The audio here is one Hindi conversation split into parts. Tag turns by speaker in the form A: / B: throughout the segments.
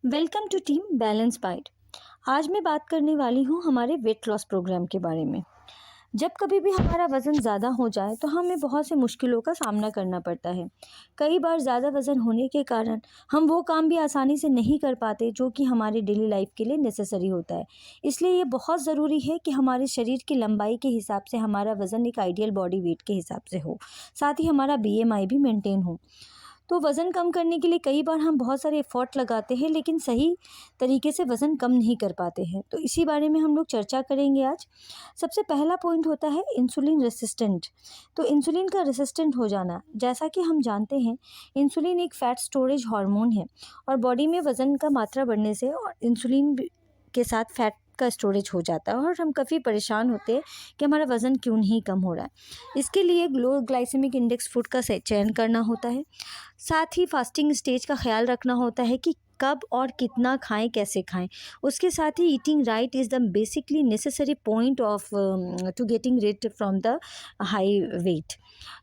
A: Welcome to Team Balance Bite. आज मैं बात करने वाली हूँ हमारे वेट लॉस प्रोग्राम के बारे में। जब कभी भी हमारा वज़न ज़्यादा हो जाए तो हमें बहुत से मुश्किलों का सामना करना पड़ता है। कई बार ज़्यादा वज़न होने के कारण हम वो काम भी आसानी से नहीं कर पाते जो कि हमारी डेली लाइफ के लिए नेसेसरी होता है। इसलिए ये बहुत ज़रूरी है कि हमारे शरीर की लंबाई के हिसाब से हमारा वज़न एक आइडियल बॉडी वेट के हिसाब से हो, साथ ही हमारा बीएमआई भी मेंटेन हो। तो वज़न कम करने के लिए कई बार हम बहुत सारे एफ़र्ट लगाते हैं, लेकिन सही तरीके से वज़न कम नहीं कर पाते हैं। तो इसी बारे में हम लोग चर्चा करेंगे आज। सबसे पहला पॉइंट होता है इंसुलिन रेसिस्टेंट। तो इंसुलिन का रेसिस्टेंट हो जाना, जैसा कि हम जानते हैं, इंसुलिन एक फ़ैट स्टोरेज हार्मोन है और बॉडी में वज़न का मात्रा बढ़ने से और इंसुलिन के साथ फ़ैट का स्टोरेज हो जाता है और हम काफ़ी परेशान होते हैं कि हमारा वज़न क्यों नहीं कम हो रहा है। इसके लिए लो ग्लाइसेमिक इंडेक्स फूड का चयन करना होता है। साथ ही फास्टिंग स्टेज का ख्याल रखना होता है कि कब और कितना खाएं, कैसे खाएं। उसके साथ ही eating right is the basically necessary point of to getting rid from the high weight.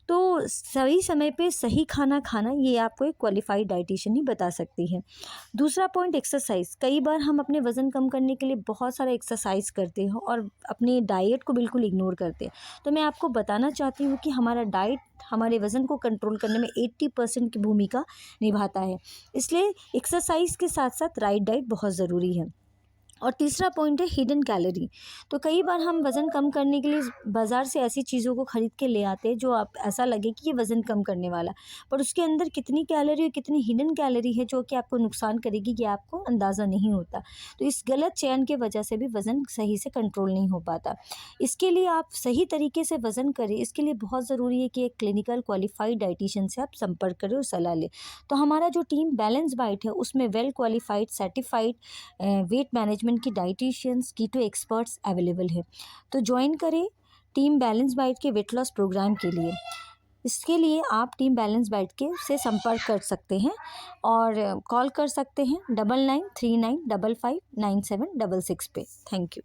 A: तो सही समय पे सही खाना खाना, ये आपको एक क्वालिफाइड डाइटिशियन ही बता सकती है। दूसरा पॉइंट एक्सरसाइज। कई बार हम अपने वज़न कम करने के लिए बहुत सारा एक्सरसाइज करते हैं और अपने डाइट को बिल्कुल इग्नोर करते हैं। तो मैं आपको बताना चाहती हूँ कि हमारा डाइट हमारे वज़न को कंट्रोल करने में 80% की भूमिका निभाता है। इसलिए एक्सरसाइज के साथ साथ राइट डाइट बहुत ज़रूरी है। और तीसरा पॉइंट है हिडन कैलोरी। तो कई बार हम वज़न कम करने के लिए बाज़ार से ऐसी चीज़ों को ख़रीद के ले आते हैं जो आप ऐसा लगे कि ये वज़न कम करने वाला, पर उसके अंदर कितनी कैलोरी और कितनी हिडन कैलोरी है जो कि आपको नुकसान करेगी, ये आपको अंदाज़ा नहीं होता। तो इस गलत चयन के वजह से भी वज़न सही से कंट्रोल नहीं हो पाता। इसके लिए आप सही तरीके से वज़न करें, इसके लिए बहुत ज़रूरी है कि एक क्लिनिकल क्वालिफाइड डाइटिशियन से आप संपर्क करें और सलाह लें। तो हमारा जो टीम बैलेंस बाइट है उसमें well qualified certified weight management की डाइटिशियंस, कीटो एक्सपर्ट्स अवेलेबल है। तो ज्वाइन करें टीम बैलेंस बाइट के वेट लॉस प्रोग्राम के लिए। इसके लिए आप टीम बैलेंस बाइट के से संपर्क कर सकते हैं और कॉल कर सकते हैं 9939559766 पे। Thank you.